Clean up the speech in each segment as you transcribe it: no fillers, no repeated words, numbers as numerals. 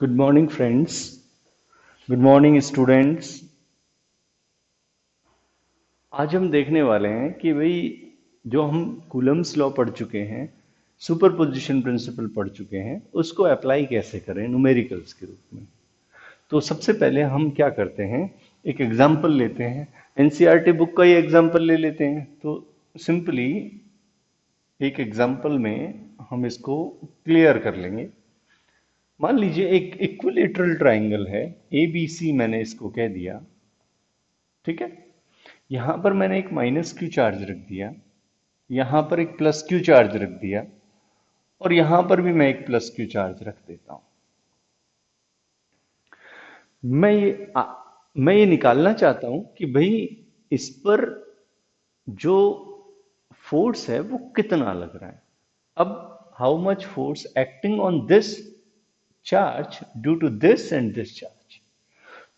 Good morning friends. Good morning students. आज हम देखने वाले हैं कि भाई जो हम कूलम्स लॉ पढ़ चुके हैं, सुपरपोजिशन प्रिंसिपल पढ़ चुके हैं, उसको अप्लाई कैसे करें न्यूमेरिकल्स के रूप में। तो सबसे पहले हम क्या करते हैं, एक एग्जाम्पल लेते हैं। एनसीईआरटी बुक का ही एग्जाम्पल ले लेते हैं। तो सिंपली एक एग्जाम्पल में हम इसको क्लियर कर लेंगे। मान लीजिए एक इक्विलेटरल ट्राइंगल है, ए बी सी मैंने इसको कह दिया, ठीक है। यहां पर मैंने एक माइनस क्यू चार्ज रख दिया, यहां पर एक प्लस क्यू चार्ज रख दिया, और यहां पर भी मैं एक प्लस क्यू चार्ज रख देता हूं। मैं ये निकालना चाहता हूं कि भाई इस पर जो फोर्स है वो कितना लग रहा है। अब how much force acting on this charge due to this and this charge.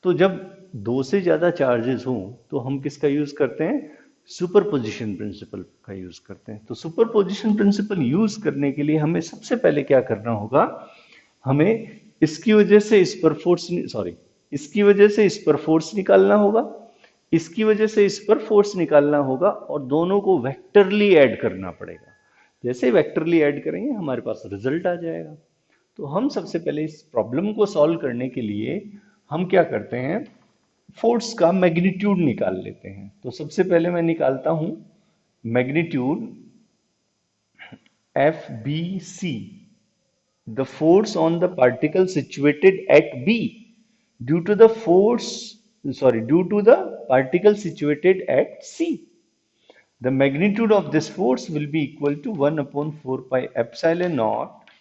तो जब दो से ज्यादा चार्जेस हों तो हम किसका यूज करते हैं, सुपरपोजिशन प्रिंसिपल का यूज करते हैं। तो सुपरपोजिशन प्रिंसिपल यूज करने के लिए हमें सबसे पहले क्या करना होगा, हमें इसकी वजह से इस पर फोर्स, सॉरी, इसकी वजह से इस पर फोर्स निकालना होगा, इसकी वजह से इस पर फोर्स निकालना होगा, और दोनों को वेक्टरली ऐड करना पड़ेगा। जैसे वेक्टरली ऐड करेंगे हमारे पास रिजल्ट आ जाएगा। तो हम सबसे पहले इस प्रॉब्लम को सॉल्व करने के लिए हम क्या करते हैं, फोर्स का मैग्नीट्यूड निकाल लेते हैं। तो सबसे पहले मैं निकालता हूं magnitude F B C, the force on the particle situated at B due to the force, sorry, due to the particle situated at C. The magnitude of this force will be equal to 1 upon 4 pi epsilon naught,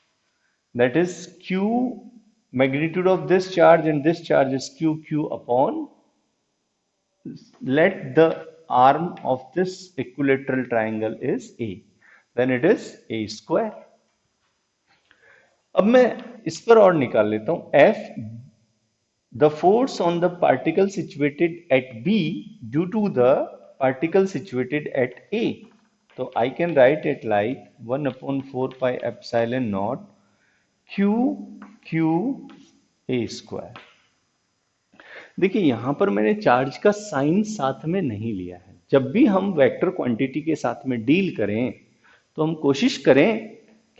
that is q, magnitude of this charge and this charge is q upon, let the arm of this equilateral triangle is a, then it is a square. अब मैं इस पर और निकाल लेता हूं, F, the force on the particle situated at B due to the particle situated at A. So I can write it like 1 upon 4 pi epsilon naught q a square. देखिए यहां पर मैंने चार्ज का साइन साथ में नहीं लिया है। जब भी हम वेक्टर क्वांटिटी के साथ में डील करें तो हम कोशिश करें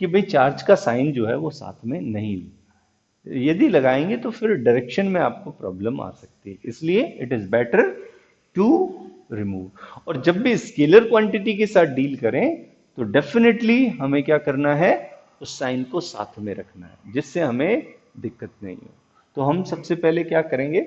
कि भाई चार्ज का साइन जो है वो साथ में नहीं ले। यदि लगाएंगे तो फिर डायरेक्शन में आपको प्रॉब्लम आ सकती है, इसलिए it is better to remove. और जब भी स्केलर क्वांटिटी के साथ डील करें तो डेफिनेटली हमें क्या करना है, उस साइन को साथ में रखना है, जिससे हमें दिक्कत नहीं हो। तो हम सबसे पहले क्या करेंगे,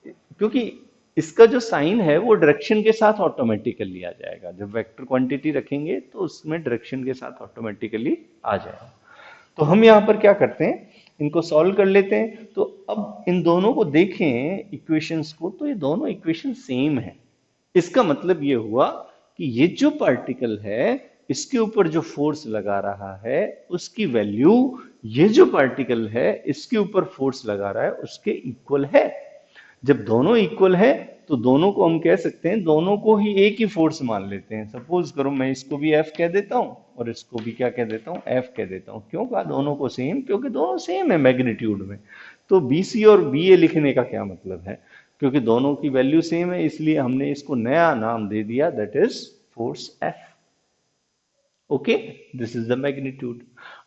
क्योंकि इसका जो साइन है वो डायरेक्शन के साथ ऑटोमेटिकली आ जाएगा। जब वेक्टर क्वांटिटी रखेंगे तो उसमें डायरेक्शन के साथ ऑटोमेटिकली आ जाएगा। तो हम यहाँ पर क्या करते हैं, इनको सॉल्व कर लेते हैं। तो अब इन दोनों को देखें इक्वेशंस को, तो ये दोनों इक्वेशन सेम है। इसका मतलब ये हुआ कि ये जो पार्टिकल है इसके ऊपर जो फोर्स लगा रहा है उसकी वैल्यू ये जो पार्टिकल है इसके ऊपर फोर्स लगा रहा है उसके इक्वल है। जब दोनों इक्वल है तो दोनों को हम कह सकते हैं, दोनों को ही एक ही फोर्स मान लेते हैं। सपोज करो मैं इसको भी एफ कह देता हूं और इसको भी क्या कह देता हूं, एफ कह देता हूं। क्यों कहा दोनों को सेम, क्योंकि दोनों सेम है मैग्नीट्यूड में। तो बी सी और बी ए लिखने का क्या मतलब है, क्योंकि दोनों की वैल्यू सेम है इसलिए हमने इसको नया नाम दे दिया, that is force F. Okay, this is the magnitude.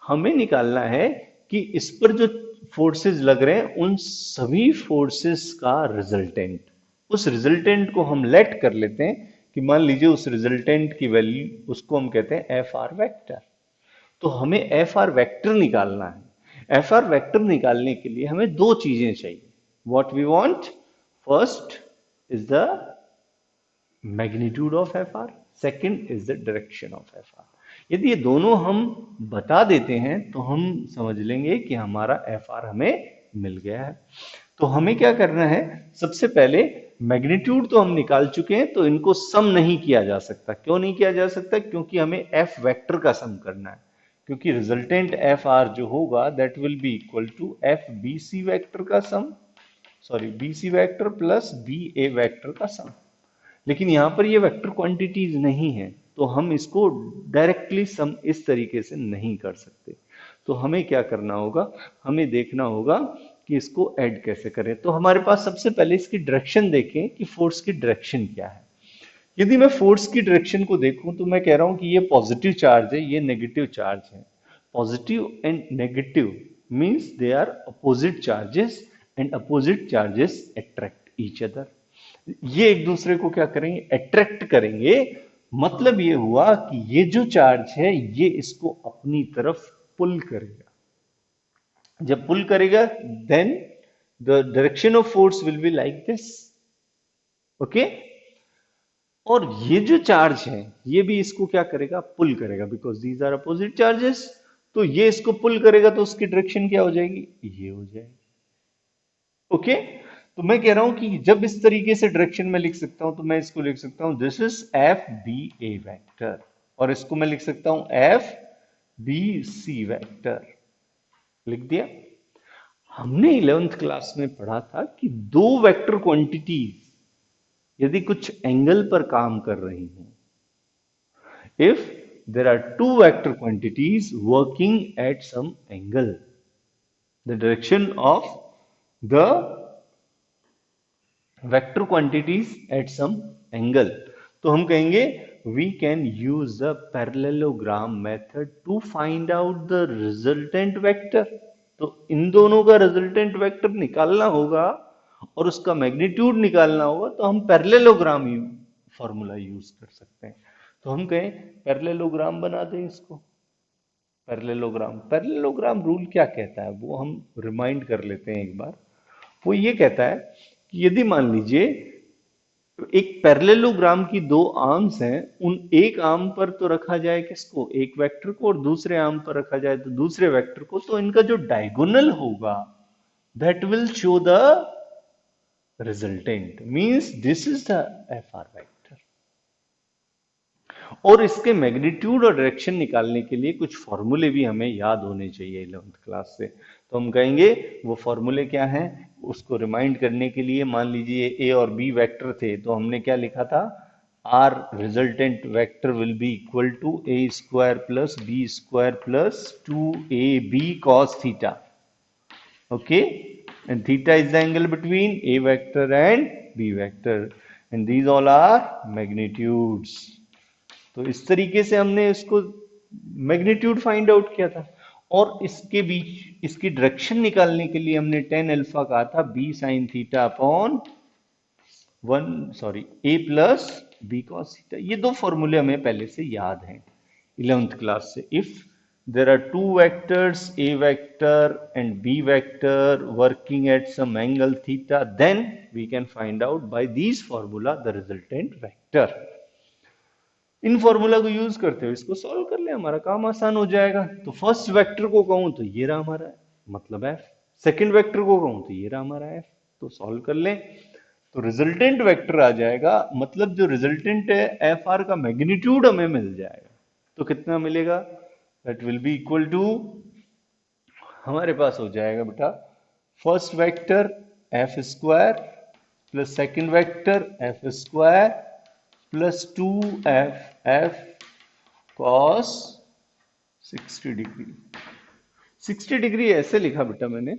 हमें निकालना है कि इस पर जो फोर्सेस लग रहे हैं उन सभी फोर्सेस का रिजल्टेंट। उस रिजल्टेंट को हम लेट कर लेते हैं कि मान लीजिए उस रिजल्टेंट की वैल्यू, उसको हम कहते हैं एफ आर वेक्टर। तो हमें एफ आर वेक्टर निकालना है। एफ आर वेक्टर निकालने के लिए हमें दो चीजें चाहिए। What we want, first is the magnitude of F R, second is the direction of F R. यदि ये दोनों हम बता देते हैं तो हम समझ लेंगे कि हमारा एफ आर हमें मिल गया है। तो हमें क्या करना है, सबसे पहले मैग्नीट्यूड तो हम निकाल चुके हैं, तो इनको सम नहीं किया जा सकता। क्यों नहीं किया जा सकता, क्योंकि हमें एफ वेक्टर का सम करना है। क्योंकि रिजल्टेंट एफ आर जो होगा that will be equal to F B C vector का sum, sorry B C vector plus B A vector का सम। लेकिन यहां पर ये वेक्टर क्वांटिटीज नहीं है तो हम इसको डायरेक्टली सम इस तरीके से नहीं कर सकते। तो हमें क्या करना होगा, हमें देखना होगा कि इसको ऐड कैसे करें। तो हमारे पास सबसे पहले इसकी डायरेक्शन देखें कि फोर्स की डायरेक्शन क्या है। यदि मैं फोर्स की डायरेक्शन को देखूं तो मैं कह रहा हूं कि ये पॉजिटिव चार्ज है, ये नेगेटिव चार्ज है। Positive and negative means they are opposite charges and opposite charges attract each other. ये एक दूसरे को क्या करेंगे, अट्रैक्ट करेंगे। मतलब ये हुआ कि ये जो चार्ज है ये इसको अपनी तरफ पुल करेगा। जब पुल करेगा then the direction of force will be like this. Okay, और ये जो चार्ज है ये भी इसको क्या करेगा, पुल करेगा, because these are opposite charges. तो ये इसको पुल करेगा तो उसकी डायरेक्शन क्या हो जाएगी, ये हो जाएगी। ओके, तो मैं कह रहा हूं कि जब इस तरीके से डायरेक्शन में लिख सकता हूं तो मैं इसको लिख सकता हूं this is F B A vector, और इसको मैं लिख सकता हूं एफ बी सी वेक्टर। लिख दिया। हमने 11th क्लास में पढ़ा था कि दो वेक्टर क्वांटिटीज यदि कुछ एंगल पर काम कर रही हो, if there are two vector quantities working at some angle, the direction of the vector quantities at some angle, तो हम कहेंगे we can use the parallelogram method to find out the resultant vector। तो इन दोनों का resultant vector निकालना होगा और उसका मैग्नीट्यूड निकालना होगा, तो हम पैरेललोग्राम फॉर्मूला यूज कर सकते हैं। तो हम कहें पैरेललोग्राम बना दें इसको। पैरेललोग्राम रूल क्या कहता है वो हम रिमाइंड कर लेते हैं एक बार। वो ये कहता है कि यदि मान लीजिए एक पैरेललोग्राम की दो आर्म्स हैं, उन एक आर्म पर तो रखा जाए किसको, एक वेक्टर को, और दूसरे आर्म पर रखा जाए तो दूसरे वेक्टर को, तो इनका जो डायगोनल होगा that will show the resultant, means this is the F R vector. और इसके मैग्नीट्यूड और डायरेक्शन निकालने के लिए कुछ फॉर्मूले भी हमें याद होने चाहिए 11th क्लास से। तो हम कहेंगे वो फॉर्मूले क्या हैं, उसको रिमाइंड करने के लिए मान लीजिए ए और बी वेक्टर थे, तो हमने क्या लिखा था, R resultant vector will be equal to A square plus B square plus 2ab cos theta. Okay, and theta is the angle between a vector and b vector, and these all are magnitudes। तो इस तरीके से हमने इसको magnitude find out किया था, और इसके बीच इसकी डायरेक्शन निकालने के लिए हमने tan अल्फा कहा था b sin theta upon a plus b cos theta. ये दो फॉर्मूले हमें पहले से याद हैं 11th क्लास से। If there are two vectors a vector and b vector working at some angle theta, then we can find out by these formula the resultant vector। In formula को यूज करते हुए इसको solve कर ले, हमारा काम आसान हो जाएगा। तो फर्स्ट वेक्टर को कहूं तो ये रहा हमारा मतलब एफ, सेकंड वेक्टर को कहूं तो ये रहा हमारा एफ। तो सॉल्व कर ले तो रिजल्टेंट वेक्टर आ जाएगा, मतलब जो रिजल्टेंट है एफ आर का मैग्नीट्यूड हमें मिल जाएगा। तो कितना मिलेगा, that will be equal to, हमारे पास हो जाएगा बेटा first vector F square plus second vector F square plus 2f cos 60 degree. 60 degree ऐसे लिखा बेटा मैंने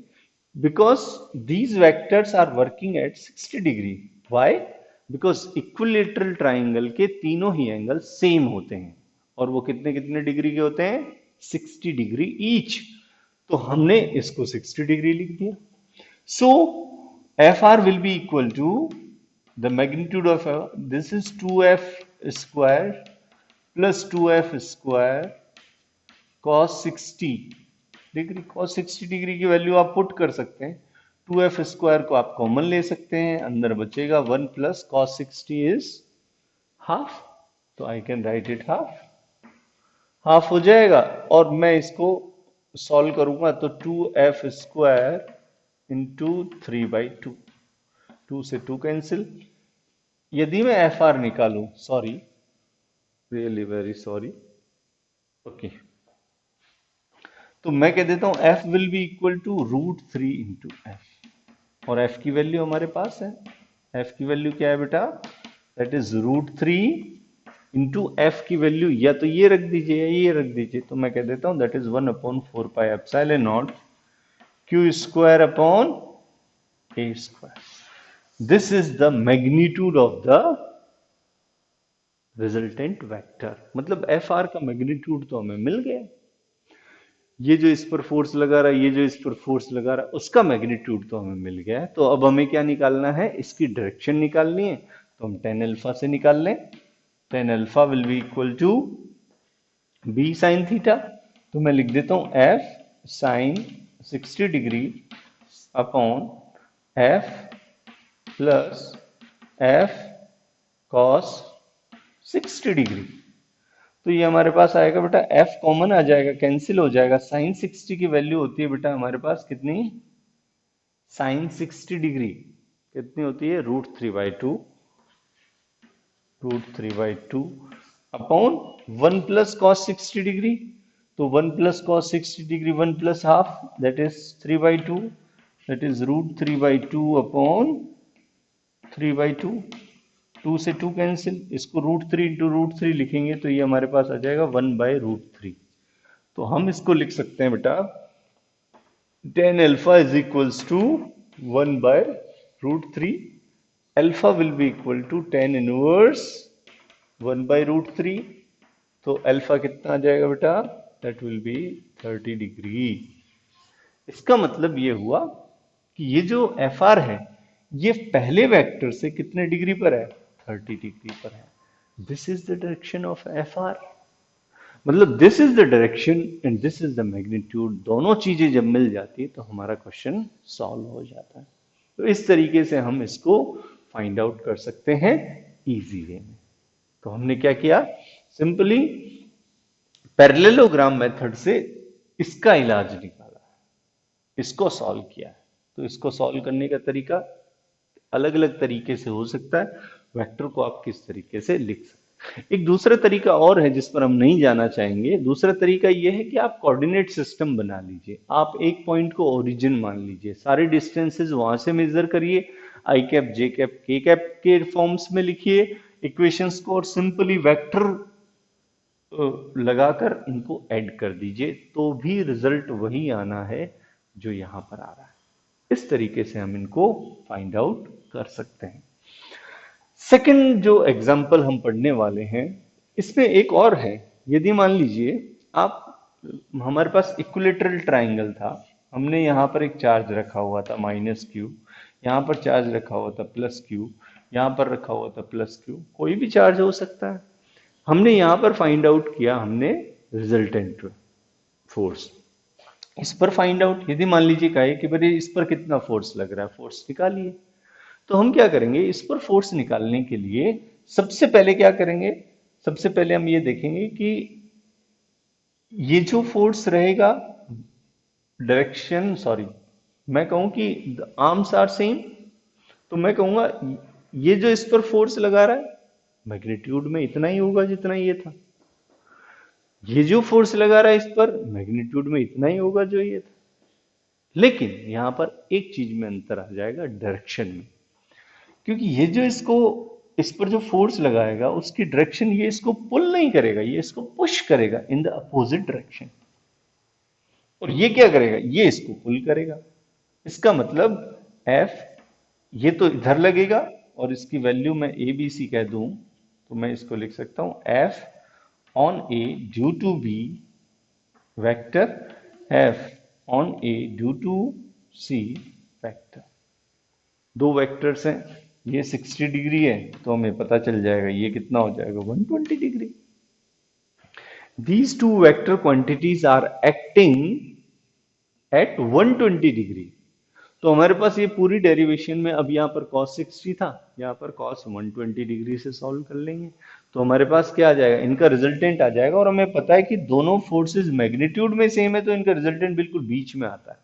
because these vectors are working at 60 degree. Why, because equilateral triangle के तीनों ही एंगल सेम होते हैं, और वो कितने कितने डिग्री के होते हैं, 60 डिग्री ईच। तो हमने इसको 60 डिग्री लिख दिया। So F R will be equal to the magnitude of this is 2f square plus 2f square cos 60 degree. cos 60 degree की वैल्यू आप पुट कर सकते हैं, 2f स्क्वायर को आप कॉमन ले सकते हैं, अंदर बचेगा 1 प्लस cos 60 इज हाफ, तो I can write it half हो जाएगा। और मैं इसको सॉल्व करूंगा तो 2f स्क्वायर इंटू 3/2, 2 से 2 कैंसिल। यदि मैं एफ आर निकालूं, sorry really very sorry, okay, तो मैं कह देता हूं F will be equal to √3 into F, और एफ की वैल्यू हमारे पास है। एफ की वैल्यू क्या है बेटा, दैट इज √3 इंटू एफ की वैल्यू या तो ये रख दीजिए या ये रख दीजिए, तो मैं कह देता हूं that is 1/4 pi epsilon not Q square upon A square. This is the magnitude of the resultant vector. मतलब एफ आर का मैग्नीट्यूड तो हमें मिल गया, ये जो इस पर फोर्स लगा रहा है, ये जो इस पर फोर्स लगा रहा है, उसका मैग्नीट्यूड तो हमें मिल गया है। तो अब हमें क्या निकालना है, इसकी डायरेक्शन निकालनी है। तो हम टेन अल्फा से निकाल लें। Tan alpha will be equal to B sine theta. तो मैं लिख देता हूं F sine 60 degree upon F plus F cos 60 degree. तो ये हमारे पास आएगा बेटा, एफ कॉमन आ जाएगा, कैंसिल हो जाएगा। साइन 60 की वैल्यू होती है बेटा हमारे पास कितनी, साइन 60 डिग्री कितनी होती है, √3/2, √3/2 अपॉन 1 प्लस कॉस 60 डिग्री। तो 1 plus cos 60 degree 1 plus half, that is 3/2, that is √3/2 upon 3/2। 2 से 2 कैंसिल, इसको √3 इंटू √3 लिखेंगे तो ये हमारे पास आ जाएगा 1/√3। तो हम इसको लिख सकते हैं बेटा, tan alpha is equals to 1/√3। Alpha will be equal to tan inverse 1/√3। तो अल्फा कितना आ जाएगा बेटा, दैट विल बी 30 डिग्री। इसका मतलब ये हुआ कि ये जो एफ आर है, ये पहले वेक्टर से कितने डिग्री पर है, 30 डिग्री पर है। This is the direction of F R. मतलब this is the direction and this is the magnitude. दोनों चीजें जब मिल जाती है तो हमारा क्वेश्चन सॉल्व हो जाता है। तो इस तरीके से हम इसको फाइंड आउट कर सकते हैं इजी वे में। तो हमने क्या किया, सिंपली पैरेललोग्राम मेथड से इसका इलाज निकाला, इसको सॉल्व किया है। तो इसको सॉल्व करने का तरीका अलग अलग तरीके से हो सकता है। वेक्टर को आप किस तरीके से लिख सकते हैं। एक दूसरा तरीका और है जिस पर हम नहीं जाना चाहेंगे। दूसरा तरीका यह है कि आप कोऑर्डिनेट सिस्टम बना लीजिए। आप एक पॉइंट को ओरिजिन मान लीजिए, सारे डिस्टेंसेस वहां से मेजर करिए, आई कैप जे कैप के कैप के फॉर्म्स में लिखिए इक्वेशंस को, और सिंपली वेक्टर लगाकर इनको ऐड कर दीजिए, तो भी रिजल्ट वही आना है जो यहां पर आ रहा है। इस तरीके से हम इनको फाइंड आउट कर सकते हैं। सेकंड जो एग्जाम्पल हम पढ़ने वाले हैं, इसमें एक और है। यदि मान लीजिए आप, हमारे पास इक्विलेटरल ट्राइंगल था, हमने यहाँ पर एक चार्ज रखा हुआ था -q, यहाँ पर चार्ज रखा हुआ था +q, यहाँ पर रखा हुआ था +q, कोई भी चार्ज हो सकता है। हमने यहाँ पर फाइंड आउट किया, हमने रिजल्टेंट फोर्स इस पर फाइंड आउट। यदि मान लीजिए कहे कि भाई इस पर कितना फोर्स लग रहा है, फोर्स निकालिए। तो हम क्या करेंगे, इस पर फोर्स निकालने के लिए सबसे पहले क्या करेंगे, सबसे पहले हम ये देखेंगे कि ये जो फोर्स रहेगा, डायरेक्शन, सॉरी मैं कहूं कि आर्म्स आर सेम, तो मैं कहूंगा ये जो इस पर फोर्स लगा रहा है मैग्नीट्यूड में इतना ही होगा जितना ये था। ये जो फोर्स लगा रहा है इस पर मैग्नीट्यूड में इतना ही होगा जो ये था। लेकिन यहां पर एक चीज में अंतर आ जाएगा, डायरेक्शन में। क्योंकि ये जो इसको, इस पर जो फोर्स लगाएगा उसकी डायरेक्शन, ये इसको पुल नहीं करेगा, ये इसको पुश करेगा इन द अपोजिट डायरेक्शन। और ये क्या करेगा, ये इसको पुल करेगा। इसका मतलब एफ, ये तो इधर लगेगा और इसकी वैल्यू मैं ए बी सी कह दूं, तो मैं इसको लिख सकता हूं F on A due to B vector, F on A due to C vector. दो वेक्टर्स हैं, ये 60 डिग्री है तो हमें पता चल जाएगा ये कितना हो जाएगा, 120 degree. These two vector quantities are acting at 120 degree. तो हमारे पास ये पूरी डेरिवेशन में, अब यहाँ पर cos 60 था, यहाँ पर cos 120 डिग्री से सॉल्व कर लेंगे तो हमारे पास क्या आ जाएगा, इनका रिजल्टेंट आ जाएगा। और हमें पता है कि दोनों फोर्सेस मैग्नीट्यूड में सेम है, तो इनका रिजल्टेंट बिल्कुल बीच में आता है।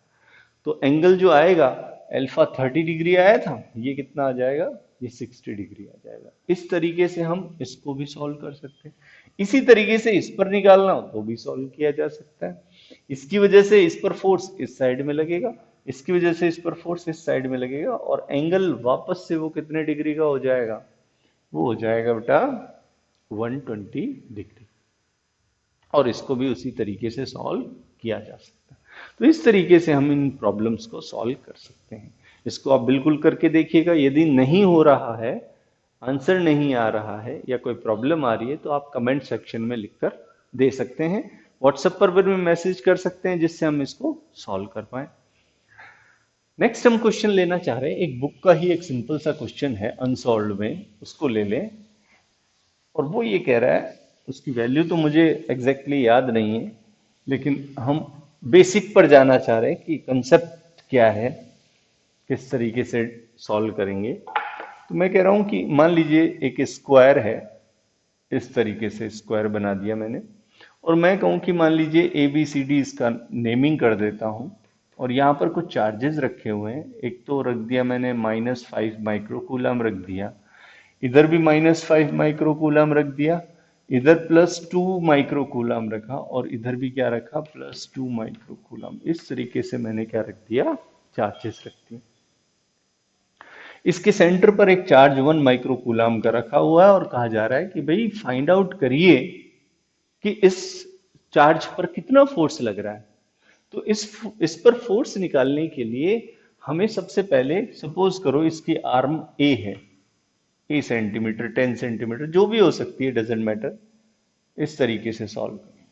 तो एंगल जो आएगा अल्फा 30 डिग्री आया था, ये कितना आ जाएगा, ये 60 डिग्री आ जाएगा। इस तरीके से हम इसको भी सॉल्व कर सकते हैं। इसी तरीके से इस पर निकालना हो तो भी सॉल्व किया जा सकता है। इसकी वजह से इस पर फोर्स इस साइड में लगेगा, इसकी वजह से इस पर फोर्स इस साइड में लगेगा, और एंगल वापस से वो कितने डिग्री का हो जाएगा, वो हो जाएगा बेटा 120 डिग्री। और इसको भी उसी तरीके से सॉल्व किया जा सकता है। तो इस तरीके से हम इन प्रॉब्लम्स को सॉल्व कर सकते हैं। इसको आप बिल्कुल करके देखिएगा। यदि नहीं हो रहा है, आंसर नहीं आ रहा है या कोई प्रॉब्लम आ रही है तो आप कमेंट सेक्शन में लिखकर दे सकते हैं। व्हाट्सएप पर भी मैसेज कर सकते हैं जिससे हम इसको सॉल्व कर पाए। नेक्स्ट हम क्वेश्चन लेना चाह रहे हैं, एक बुक का ही एक सिंपल सा क्वेश्चन है अनसॉल्व में, उसको ले लें। और वो ये कह रहा है, उसकी वैल्यू तो मुझे एग्जैक्टली याद नहीं है, लेकिन हम बेसिक पर जाना चाह रहे हैं कि कंसेप्ट क्या है, किस तरीके से सॉल्व करेंगे। तो मैं कह रहा हूं कि मान लीजिए एक स्क्वायर है, इस तरीके से स्क्वायर बना दिया मैंने, और मैं कहूं कि मान लीजिए ए बी सी डी इसका नेमिंग कर देता हूं, और यहाँ पर कुछ चार्जेस रखे हुए हैं। एक तो रख दिया मैंने -5 माइक्रोकूलम रख दिया, इधर भी -5 माइक्रोकूलम रख दिया, इधर +2 माइक्रोकूलम रखा, और इधर भी क्या रखा, +2 माइक्रोकूलम। इस तरीके से मैंने क्या रख दिया, चार्जेस रख दिए। इसके सेंटर पर एक चार्ज 1 माइक्रोकूलम का रखा हुआ है, और कहा जा रहा है कि भाई फाइंड आउट करिए कि इस चार्ज पर कितना फोर्स लग रहा है। तो इस पर फोर्स निकालने के लिए हमें सबसे पहले, सपोज करो इसकी आर्म ए है, ए सेंटीमीटर, 10 सेंटीमीटर, जो भी हो सकती है, डजेंट मैटर। इस तरीके से सॉल्व करें।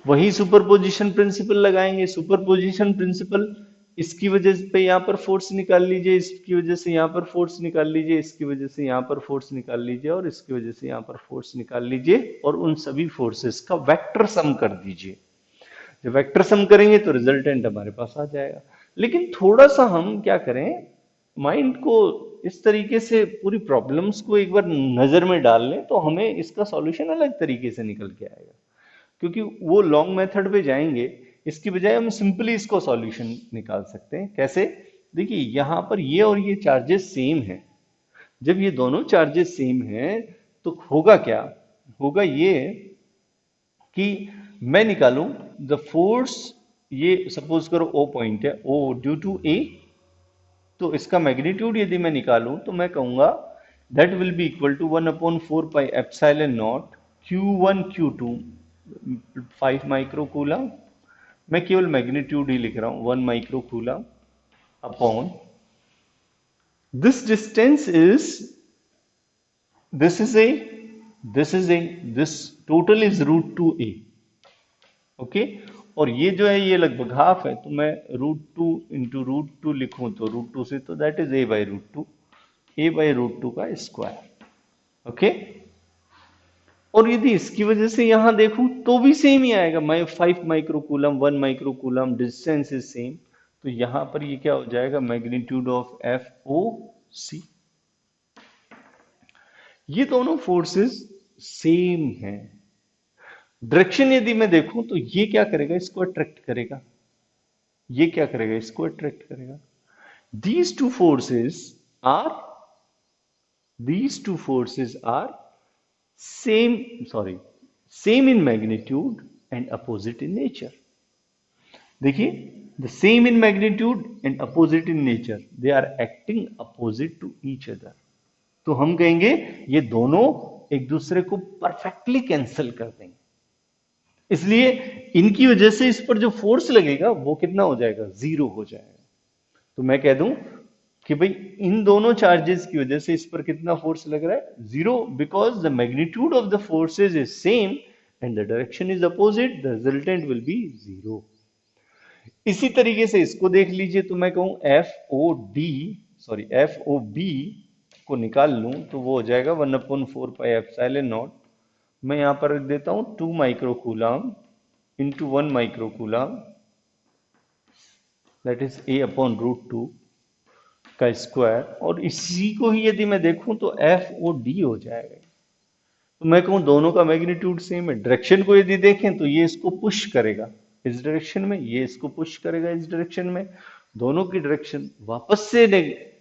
वही सुपरपोजिशन प्रिंसिपल लगाएंगे। सुपरपोजिशन प्रिंसिपल, इसकी वजह पे यहां पर फोर्स निकाल लीजिए, इसकी वजह से यहां पर फोर्स निकाल लीजिए, इसकी वजह से यहां पर फोर्स निकाल लीजिए, और इसकी वजह से यहां पर फोर्स निकाल लीजिए, और उन सभी फोर्सेस का वेक्टर सम कर दीजिए। जब वेक्टर सम करेंगे तो रिजल्टेंट हमारे पास आ जाएगा। लेकिन थोड़ा सा हम क्या करें, माइंड को इस तरीके से पूरी प्रॉब्लम्स को एक बार नजर में डाल लें तो हमें इसका सॉल्यूशन अलग तरीके से निकल के आएगा। क्योंकि वो लॉन्ग मेथड पे जाएंगे, इसकी बजाय हम सिंपली इसको सॉल्यूशन निकाल सकते हैं। कैसे? देखिए यहां पर ये और ये चार्जेस सेम हैं। जब ये दोनों चार्जेस सेम हैं तो होगा क्या, होगा ये कि मैं निकालूं द फोर्स, ये सपोज करो ओ पॉइंट है, ओ ड्यू टू ए, तो इसका मैग्नीट्यूड यदि मैं निकालूं तो मैं कहूंगा that will be equal to 1/4 pi epsilon naught Q1 Q2 5 microcoulomb. मैं केवल मैग्नीट्यूड ही लिख रहा हूं, 1 microcoulomb upon this distance is, this is A, this is A, this total is √2a। Okay, और ये जो है ये लगभग हाफ है, तो मैं √2 इंटू √2 लिखूं तो √2 से, तो दैट इज a/√2, a/√2 का स्क्वायर। ओके, और यदि इसकी वजह से यहां देखूं तो भी सेम ही आएगा, मैं 5 microcoulomb, 1 microcoulomb, distance is same. तो यहां पर ये क्या हो जाएगा, मैग्नीट्यूड ऑफ FOC। ये दोनों फोर्सेस सेम हैं। डायरेक्शन यदि मैं देखूं तो ये क्या करेगा, इसको अट्रैक्ट करेगा, ये क्या करेगा, इसको अट्रैक्ट करेगा। these two forces are these two forces are same, sorry, same in magnitude and opposite in nature। देखिए, the same in magnitude and opposite in nature, they are acting opposite to each other। तो हम कहेंगे ये दोनों एक दूसरे को perfectly cancel कर देंगे, इसलिए इनकी वजह से इस पर जो फोर्स लगेगा वो कितना हो जाएगा, 0 हो जाएगा। तो मैं कह दूं कि भाई इन दोनों चार्जेस की वजह से इस पर कितना फोर्स लग रहा है, 0, because the magnitude of the forces is same and the direction is opposite, the resultant will be 0। इसी तरीके से इसको देख लीजिए, तो मैं कहूं FOB को निकाल लूं तो वो हो जाएगा 1/4 पाई एप्सिलॉन नॉट। मैं यहां पर रख देता हूं 2 microcoulomb into 1 microcoulomb, that is a/√2 का स्क्वायर, और इसी को ही यदि मैं देखूं तो FOD हो जाएगा। तो मैं कहूं दोनों का मैग्नीट्यूड सेम है। डायरेक्शन को यदि देखें तो ये इसको पुश करेगा इस डायरेक्शन में, ये इसको पुश करेगा इस डायरेक्शन में, दोनों की डायरेक्शन वापस से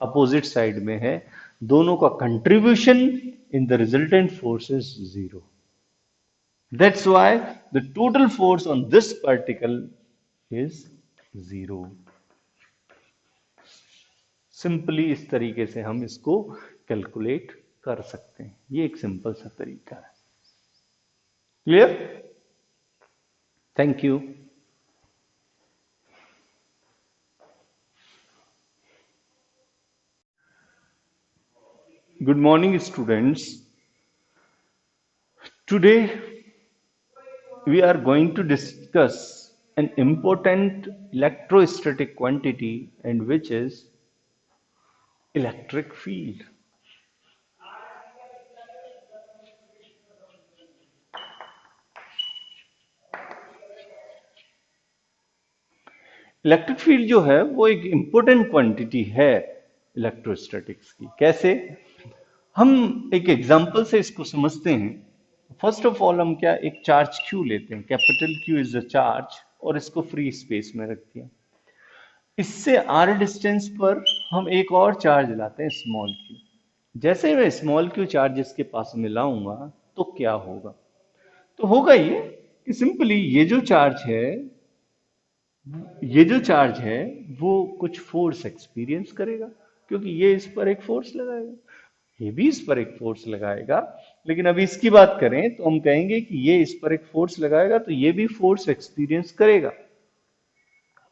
अपोजिट साइड में है, दोनों का contribution in the resultant force is 0। That's why the total force on this particle is 0। Simply इस तरीके से हम इसको कैलकुलेट कर सकते हैं। ये एक सिंपल सा तरीका है। Clear? Thank you. Good morning, students. Today we are going to discuss an important electrostatic quantity, and which is electric field. Electric field जो है वो एक इंपॉर्टेंट क्वांटिटी है इलेक्ट्रोस्टैटिक्स की। कैसे? हम एक एग्जांपल से इसको समझते हैं। फर्स्ट ऑफ ऑल हम क्या एक चार्ज क्यू लेते हैं, capital Q is the charge, और इसको फ्री स्पेस में रख दिया। इससे आर डिस्टेंस पर हम एक और चार्ज लाते हैं, स्मॉल क्यू। जैसे मैं स्मॉल क्यू चार्ज इसके पास में लाऊंगा तो क्या होगा? तो होगा ये कि सिंपली ये जो चार्ज है वो कुछ फोर्स एक्सपीरियंस करेगा, क्योंकि ये इस पर एक फोर्स लगाएगा, ये भी इस पर एक फोर्स लगाएगा। लेकिन अभी इसकी बात करें तो हम कहेंगे कि ये इस पर एक फोर्स लगाएगा तो ये भी फोर्स एक्सपीरियंस करेगा।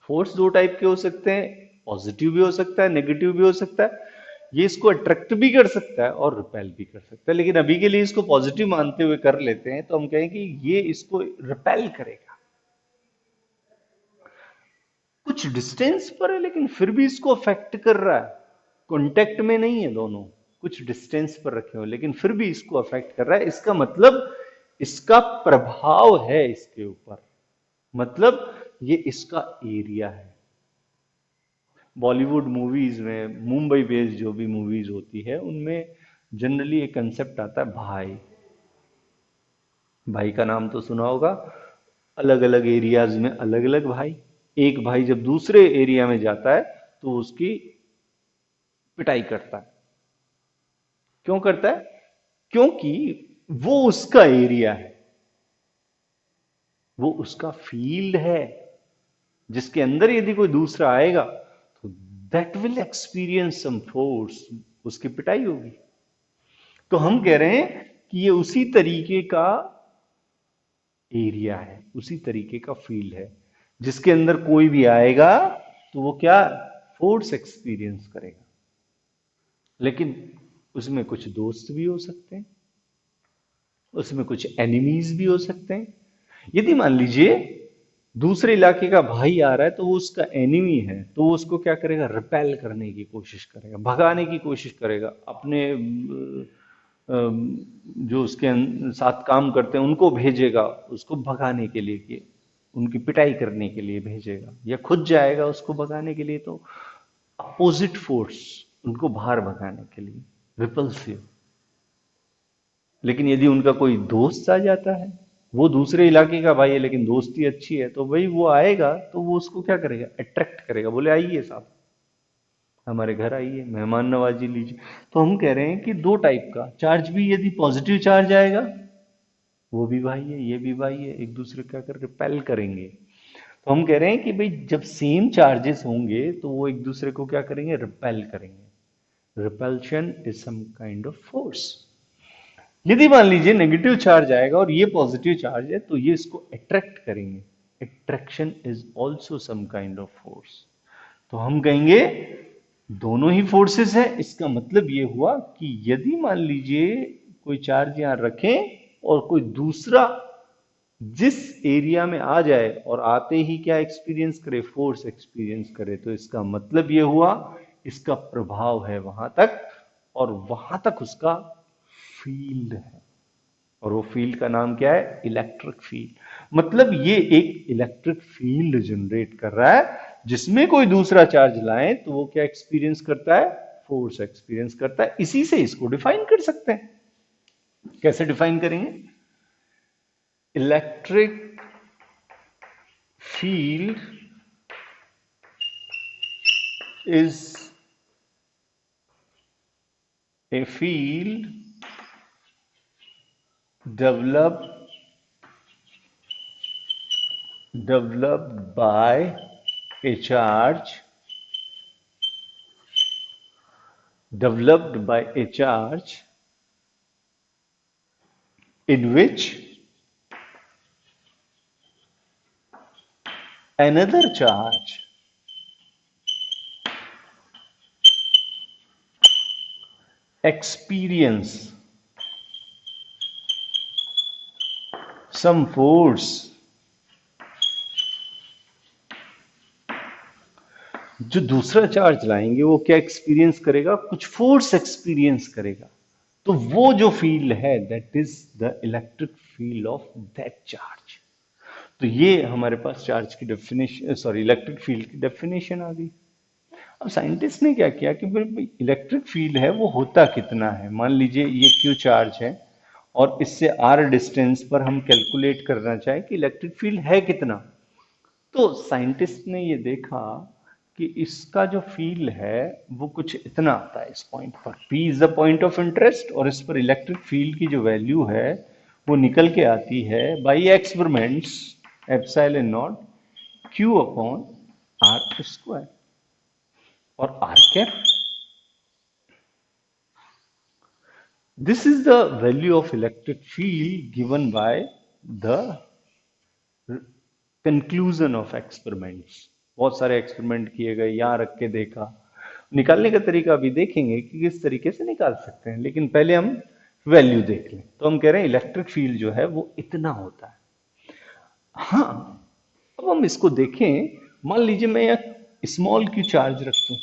फोर्स दो टाइप के हो सकते हैं, पॉजिटिव भी हो सकता है, नेगेटिव भी हो सकता है। ये इसको अट्रैक्ट भी कर सकता है और रिपेल भी कर सकता है, लेकिन अभी के लिए इसको पॉजिटिव मानते हुए कर लेते हैं, तो हम कहेंगे ये इसको रिपेल करेगा। कुछ डिस्टेंस पर है लेकिन फिर भी इसको अफेक्ट कर रहा है। कॉन्टेक्ट में नहीं है दोनों, कुछ डिस्टेंस पर रखे हो लेकिन फिर भी इसको अफेक्ट कर रहा है। इसका मतलब इसका प्रभाव है इसके ऊपर, मतलब ये इसका एरिया है। बॉलीवुड मूवीज में, मुंबई बेस्ड जो भी मूवीज होती है, उनमें जनरली एक कंसेप्ट आता है भाई। भाई का नाम तो सुना होगा। अलग अलग एरियाज में अलग अलग भाई। एक भाई जब दूसरे एरिया में जाता है तो उसकी पिटाई करता है। क्यों करता है? क्योंकि वो उसका एरिया है, वो उसका फील्ड है, जिसके अंदर यदि कोई दूसरा आएगा तो that will experience some force, उसकी पिटाई होगी। तो हम कह रहे हैं कि ये उसी तरीके का एरिया है, उसी तरीके का फील्ड है, जिसके अंदर कोई भी आएगा तो वो क्या फोर्स एक्सपीरियंस करेगा। लेकिन उसमें कुछ दोस्त भी हो सकते हैं, उसमें कुछ एनिमीज भी हो सकते हैं। यदि मान लीजिए दूसरे इलाके का भाई आ रहा है तो वो उसका एनिमी है, तो वो उसको क्या करेगा? रिपेल करने की कोशिश करेगा, भगाने की कोशिश करेगा। अपने जो उसके साथ काम करते हैं उनको भेजेगा उसको भगाने के लिए, कि उनकी पिटाई करने के लिए भेजेगा, या खुद जाएगा उसको भगाने के लिए। तो अपोजिट फोर्स, उनको बाहर भगाने के लिए, रिपल्सिव। लेकिन यदि उनका कोई दोस्त आ जाता है, वो दूसरे इलाके का भाई है लेकिन दोस्ती अच्छी है, तो भाई वो आएगा तो वो उसको क्या करेगा? अट्रैक्ट करेगा, बोले आइए साहब, हमारे घर आइए, मेहमान नवाजी लीजिए। तो हम कह रहे हैं कि दो टाइप का चार्ज भी, यदि पॉजिटिव चार्ज आएगा, वो भी भाई है ये भी भाई है, एक दूसरे का कर रिपेल करेंगे। तो हम कह रहे हैं कि भाई जब सेम चार्जेस होंगे तो वो एक दूसरे को क्या करेंगे? रिपेल करेंगे। Repulsion is some kind of force. यदि मान लीजिए नेगेटिव चार्ज आएगा और ये पॉजिटिव चार्ज है, तो ये इसको अट्रैक्ट करेंगे। Attraction is also some kind of force. तो हम कहेंगे दोनों ही फोर्सेस है। इसका मतलब ये हुआ कि यदि मान लीजिए कोई चार्ज यहां रखें और कोई दूसरा जिस एरिया में आ जाए और आते ही क्या एक्सपीरियंस करे? फोर्स एक्सपीरियंस करे, तो इसका मतलब ये हुआ इसका प्रभाव है वहां तक, और वहां तक उसका फील्ड है। और वो फील्ड का नाम क्या है? Electric field. मतलब ये एक इलेक्ट्रिक फील्ड जनरेट कर रहा है, जिसमें कोई दूसरा चार्ज लाए तो वो क्या एक्सपीरियंस करता है? फोर्स एक्सपीरियंस करता है। इसी से इसको डिफाइन कर सकते हैं। कैसे डिफाइन करेंगे? Electric field is a field developed by a charge developed by a charge in which another charge experience some force, जो दूसरा चार्ज लाएंगे वो क्या एक्सपीरियंस करेगा, कुछ फोर्स एक्सपीरियंस करेगा, तो वो जो फील्ड है that is the electric field of that charge. तो ये हमारे पास चार्ज की डेफिनेशन, सॉरी इलेक्ट्रिक फील्ड की डेफिनेशन आ गई। अब साइंटिस्ट ने क्या किया कि भाई इलेक्ट्रिक फील्ड है वो होता कितना है, मान लीजिए ये क्यू चार्ज है और इससे आर डिस्टेंस पर हम कैलकुलेट करना चाहें कि इलेक्ट्रिक फील्ड है कितना। तो साइंटिस्ट ने ये देखा कि इसका जो फील्ड है वो कुछ इतना आता है इस पॉइंट पर, P is the point of interest, और इस पर इलेक्ट्रिक फील्ड की जो वैल्यू है वो निकल के आती है by experiments epsilon naught Q upon R square. और R cap, this is the value of electric field given by the conclusion of experiments. बहुत सारे एक्सपेरिमेंट किए गए, यहाँ रख के देखा। निकालने का तरीका अभी देखेंगे कि किस तरीके से निकाल सकते हैं, लेकिन पहले हम वैल्यू देख लें। तो हम कह रहे हैं इलेक्ट्रिक फील्ड जो है वो इतना होता है। हाँ, अब हम इसको देखें, मान लीजिए मैं यहाँ स्मॉल क्यू चार्ज रख दूं,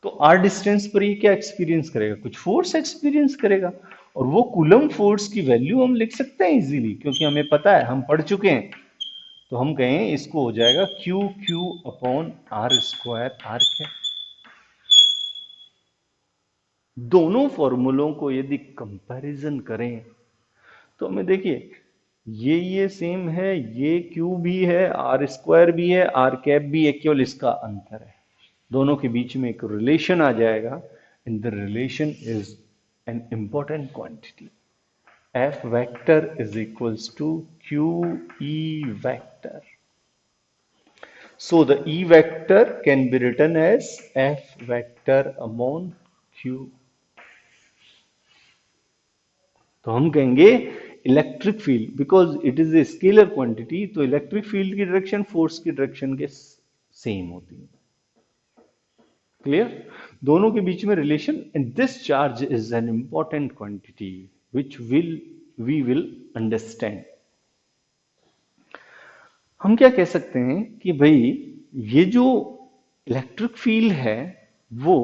तो आर डिस्टेंस पर ये क्या एक्सपीरियंस करेगा, कुछ फोर्स एक्सपीरियंस करेगा। और वो कूलम फोर्स की वैल्यू हम लिख सकते हैं इजीली, क्योंकि हमें पता है, हम पढ़ चुके हैं। तो हम कहें इसको हो जाएगा Q Q upon R square R cap. दोनों फॉर्मूलों को यदि कंपैरिजन करें तो हमें देखिए ये सेम है, ये क्यू भी है, आर स्क्वायर भी है, आर कैप भी है, केवल इसका अंतर है। दोनों के बीच में एक रिलेशन आ जाएगा, and the relation is an important quantity. F vector is equals to Q E vector. So the E vector can be written as F vector upon Q. तो हम कहेंगे electric field, because it is a scalar quantity, तो electric field की direction force की direction के same होती है। Clear? दोनों के बीच में relation, and this charge is an important quantity which we will understand. हम क्या कह सकते हैं कि भाई ये जो इलेक्ट्रिक फील्ड है वो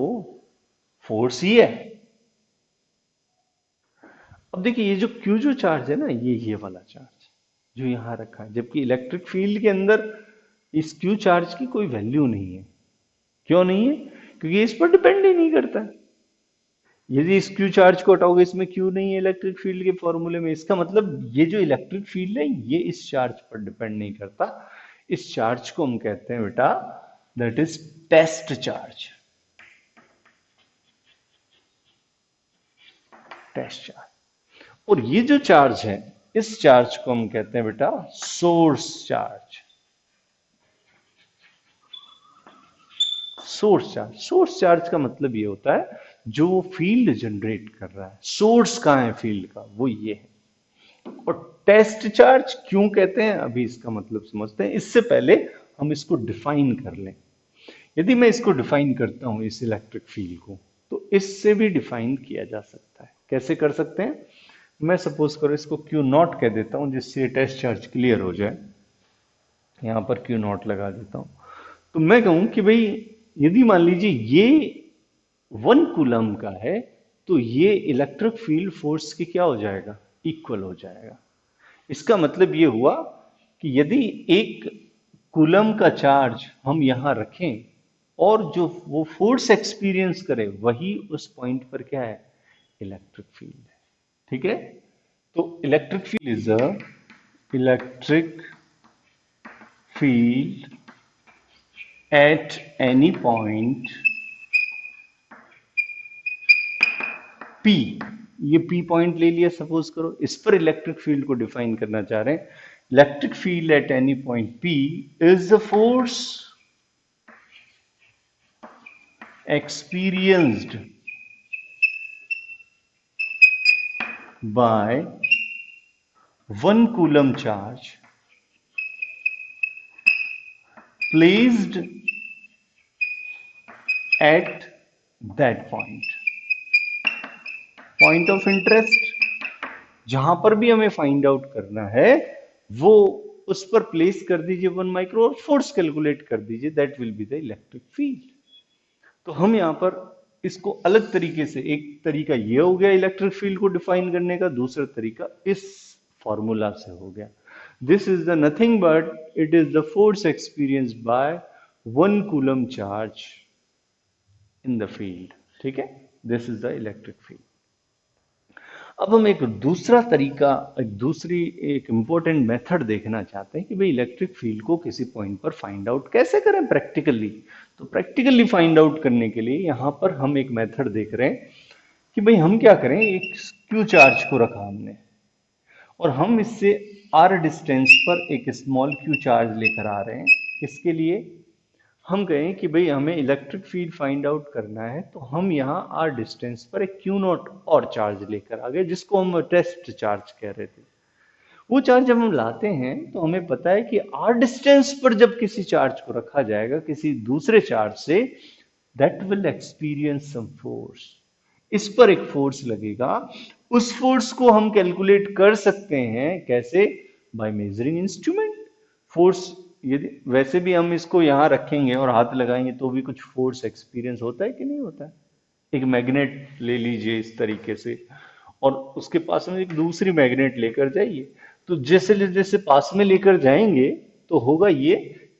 फोर्स ही है। अब देखिए ये जो क्यू जो चार्ज है ना, ये वाला चार्ज जो यहां रखा है, जबकि इलेक्ट्रिक फील्ड के अंदर इस क्यू चार्ज की कोई वैल्यू नहीं है। क्यों नहीं है? क्योंकि ये इस पर डिपेंड ही नहीं करता है। यदि इस क्यू चार्ज को हटाओगे, इसमें क्यू नहीं है इलेक्ट्रिक फील्ड के फॉर्मूले में, इसका मतलब ये जो इलेक्ट्रिक फील्ड है ये इस चार्ज पर डिपेंड नहीं करता। इस चार्ज को हम कहते हैं बेटा that is test charge. Test charge. और ये जो चार्ज है इस चार्ज को हम कहते हैं बेटा source charge. Source charge, source charge का मतलब ये होता है जो फील्ड जनरेट कर रहा है। सोर्स कहां है फील्ड का, वो ये है। और टेस्ट चार्ज क्यों कहते हैं अभी इसका मतलब समझते हैं, इससे पहले हम इसको डिफाइन कर लें। यदि मैं इसको डिफाइन करता हूं इस इलेक्ट्रिक फील्ड को, तो इससे भी डिफाइन किया जा सकता है। कैसे कर सकते हैं? मैं सपोज करो इसको क्यू नॉट कह देता हूं, जिससे टेस्ट चार्ज क्लियर हो जाए। यहां पर क्यू नॉट लगा देता हूं। तो मैं कहूं कि भाई यदि मान लीजिए ये 1 कूलम का है, तो ये इलेक्ट्रिक फील्ड फोर्स की क्या हो जाएगा, इक्वल हो जाएगा। इसका मतलब ये हुआ कि यदि 1 कूलम का चार्ज हम यहां रखें और जो वो फोर्स एक्सपीरियंस करे वही उस पॉइंट पर क्या है, इलेक्ट्रिक फील्ड है। ठीक है? तो electric field is a electric field at any point P। ये P पॉइंट ले लिया सपोज करो, इस पर इलेक्ट्रिक फील्ड को डिफाइन करना चाह रहे हैं। Electric field at any point P is the force experienced by 1 coulomb charge placed at that point। Point of interest, जहां पर भी हमें फाइंड आउट करना है वो उस पर प्लेस कर दीजिए 1 माइक्रो और फोर्स कैलकुलेट कर दीजिए, that will be the electric field. तो हम यहां पर इसको अलग तरीके से, एक तरीका ये हो गया इलेक्ट्रिक फील्ड को डिफाइन करने का, दूसरा तरीका इस फॉर्मूला से हो गया। This is the nothing but it is the force experienced bye 1 coulomb charge in the field. ठीक है, this is the electric field. अब हम एक दूसरा तरीका, एक इंपॉर्टेंट मेथड देखना चाहते हैं कि भाई इलेक्ट्रिक फील्ड को किसी पॉइंट पर फाइंड आउट कैसे करें प्रैक्टिकली। तो प्रैक्टिकली फाइंड आउट करने के लिए यहां पर हम एक मेथड देख रहे हैं कि भाई हम क्या करें, एक क्यू चार्ज को रखा हमने और हम इससे आर डिस्टेंस पर एक स्मॉल क्यू चार्ज लेकर आ रहे हैं। इसके लिए हम कहें कि भाई हमें इलेक्ट्रिक फील्ड फाइंड आउट करना है, तो हम यहाँ आर डिस्टेंस पर एक क्यू नॉट और चार्ज लेकर आ गए, जिसको हम टेस्ट चार्ज कह रहे थे। वो चार्ज जब हम लाते हैं तो हमें पता है कि आर डिस्टेंस पर जब किसी चार्ज को रखा जाएगा किसी दूसरे चार्ज से, that will experience some force. इस पर एक फोर्स लगेगा, उस फोर्स को हम कैलकुलेट कर सकते हैं कैसे, बाय मेजरिंग इंस्ट्रूमेंट। फोर्स यदि वैसे भी हम इसको यहां रखेंगे और हाथ लगाएंगे तो भी कुछ फोर्स एक्सपीरियंस होता है कि नहीं होता है। एक मैग्नेट ले लीजिए इस तरीके से और उसके पास में एक दूसरी मैग्नेट लेकर जाइए, तो जैसे जैसे पास में लेकर जाएंगे तो होगा ये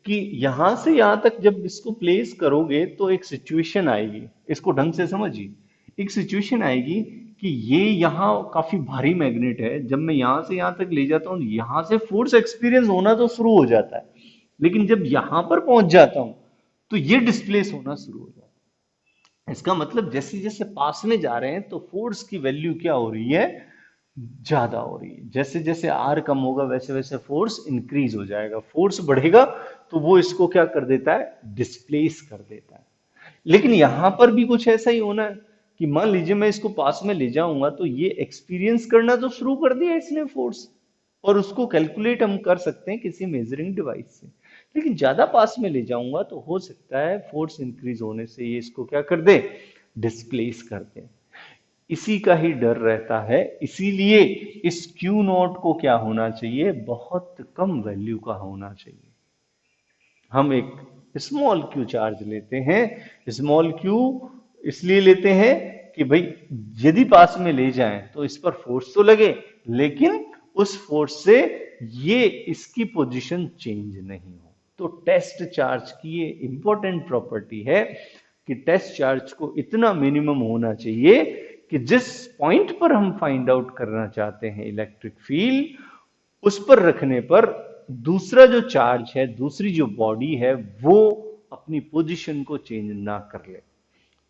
कि यहां से यहां तक जब इसको प्लेस करोगे तो एक सिचुएशन आएगी, इसको ढंग से समझिए। एक सिचुएशन आएगी कि ये यहाँ काफी भारी मैग्नेट है, जब मैं यहां से यहां तक ले जाता हूँ यहां से फोर्स एक्सपीरियंस होना तो शुरू हो जाता है, लेकिन जब यहां पर पहुंच जाता हूं तो ये डिस्प्लेस होना शुरू हो जाता है। इसका मतलब जैसे जैसे पास में जा रहे हैं तो फोर्स की वैल्यू क्या हो रही है, ज्यादा हो रही है। जैसे जैसे आर कम होगा वैसे वैसे फोर्स इंक्रीज हो जाएगा, फोर्स बढ़ेगा तो वो इसको क्या कर देता है, डिस्प्लेस कर देता है। लेकिन यहां पर भी कुछ ऐसा ही होना है कि मान लीजिए मैं इसको पास में ले जाऊंगा तो ये एक्सपीरियंस करना तो शुरू कर दिया इसने फोर्स, और उसको कैलकुलेट हम कर सकते हैं किसी मेजरिंग डिवाइस से। लेकिन ज्यादा पास में ले जाऊंगा तो हो सकता है फोर्स इंक्रीज होने से ये इसको क्या कर दे, डिस्प्लेस कर दे। इसी का ही डर रहता है, इसीलिए इस क्यू नॉट को क्या होना चाहिए, बहुत कम वैल्यू का होना चाहिए। हम एक स्मॉल क्यू चार्ज लेते हैं, स्मॉल क्यू इसलिए लेते हैं कि भाई यदि पास में ले जाएं तो इस पर फोर्स तो लगे, लेकिन उस फोर्स से ये इसकी पोजीशन चेंज नहीं हो। तो टेस्ट चार्ज की ये इंपॉर्टेंट प्रॉपर्टी है कि टेस्ट चार्ज को इतना मिनिमम होना चाहिए कि जिस पॉइंट पर हम फाइंड आउट करना चाहते हैं इलेक्ट्रिक फील्ड, उस पर रखने पर दूसरा जो चार्ज है, दूसरी जो बॉडी है, वो अपनी पोजीशन को चेंज ना कर ले।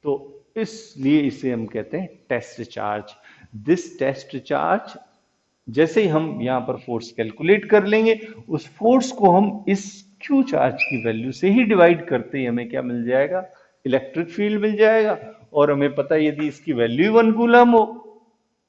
तो इसलिए इसे हम कहते हैं test charge. This test charge, जैसे ही हम यहां पर फोर्स कैलकुलेट कर लेंगे, उस फोर्स को हम इस क्यू चार्ज की वैल्यू से ही डिवाइड करते ही हमें क्या मिल जाएगा, इलेक्ट्रिक फील्ड मिल जाएगा। और हमें पता है यदि इसकी वैल्यू 1 कूलम हो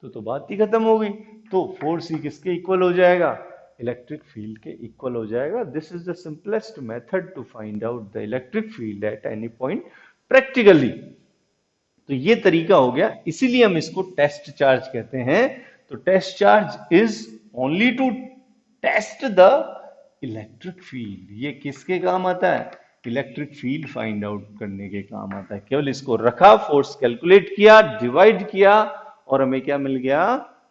तो बात ही खत्म हो गई। तो फोर्स ही किसके इक्वल हो जाएगा, इलेक्ट्रिक फील्ड के इक्वल हो जाएगा। This is the simplest method to find out the electric field at any point practically. तो ये तरीका हो गया, इसीलिए हम इसको टेस्ट चार्ज कहते हैं। तो test charge is only to test the electric field. ये किसके काम आता है, इलेक्ट्रिक फील्ड फाइंड आउट करने के काम आता है। केवल इसको रखा, फोर्स कैलकुलेट किया, डिवाइड किया और हमें क्या मिल गया,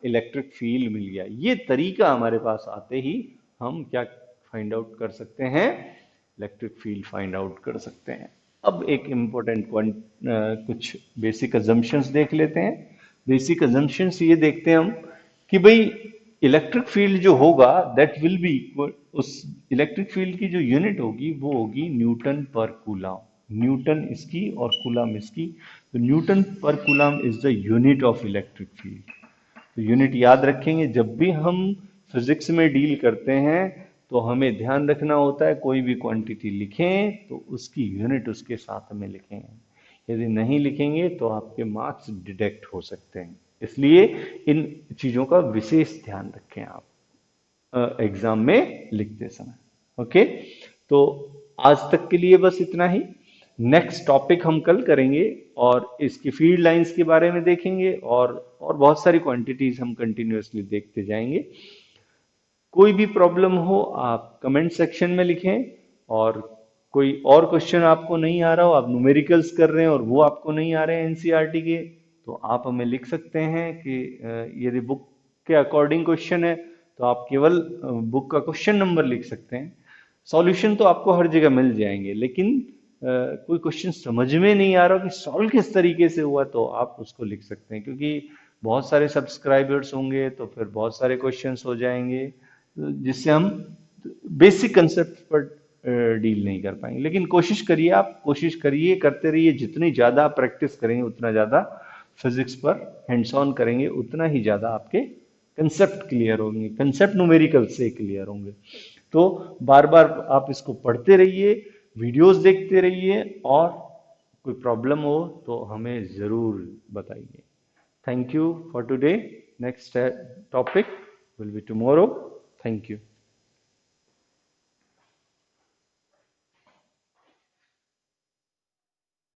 इलेक्ट्रिक फील्ड मिल गया। ये तरीका हमारे पास आते ही हम क्या फाइंड आउट कर सकते हैं, इलेक्ट्रिक फील्ड फाइंड आउट कर सकते हैं। अब एक इंपॉर्टेंट कुछ बेसिक अजम्पशंस देख लेते हैं। बेसिक अजम्पशंस ये देखते हैं हम कि भाई इलेक्ट्रिक फील्ड जो होगा दैट विल बी, उस इलेक्ट्रिक फील्ड की जो यूनिट होगी वो होगी न्यूटन पर कूलम। न्यूटन इसकी और कूलम इसकी, तो न्यूटन पर coulomb is the unit of electric field. तो यूनिट याद रखेंगे, जब भी हम फिजिक्स में डील करते हैं तो हमें ध्यान रखना होता है कोई भी क्वांटिटी लिखें तो उसकी यूनिट उसके साथ में लिखें। यदि नहीं लिखेंगे तो आपके मार्क्स डिडक्ट हो सकते हैं, इसलिए इन चीजों का विशेष ध्यान रखें आप एग्जाम में लिखते समय। ओके, तो आज तक के लिए बस इतना ही। नेक्स्ट टॉपिक हम कल करेंगे और इसकी फील्ड लाइंस के बारे में देखेंगे, और बहुत सारी क्वांटिटीज हम कंटिन्यूअसली देखते जाएंगे। कोई भी प्रॉब्लम हो आप कमेंट सेक्शन में लिखें, और कोई और क्वेश्चन आपको नहीं आ रहा हो, आप न्यूमेरिकल्स कर रहे हैं और वो आपको नहीं आ रहे हैं एनसीईआरटी के, तो आप हमें लिख सकते हैं कि यदि बुक के अकॉर्डिंग क्वेश्चन है तो आप केवल बुक का क्वेश्चन नंबर लिख सकते हैं। सॉल्यूशन तो आपको हर जगह मिल जाएंगे, लेकिन कोई क्वेश्चन समझ में नहीं आ रहा कि सॉल्व किस तरीके से हुआ, तो आप उसको लिख सकते हैं, क्योंकि बहुत सारे सब्सक्राइबर्स होंगे तो फिर बहुत सारे क्वेश्चंस हो जाएंगे जिससे हम बेसिक कंसेप्ट पर डील नहीं कर पाएंगे। लेकिन कोशिश करिए, आप कोशिश करिए, करते रहिए, जितनी ज़्यादा आप प्रैक्टिस करेंगे उतना ज़्यादा फिजिक्स पर हैंड्स ऑन करेंगे उतना ही ज़्यादा आपके कंसेप्ट क्लियर होंगे, कंसेप्ट न्यूमेरिकल से क्लियर होंगे। तो बार बार आप इसको पढ़ते रहिए, वीडियोस देखते रहिए, और कोई प्रॉब्लम हो तो हमें ज़रूर बताइए। Thank you for today. Next topic will be tomorrow. Thank you.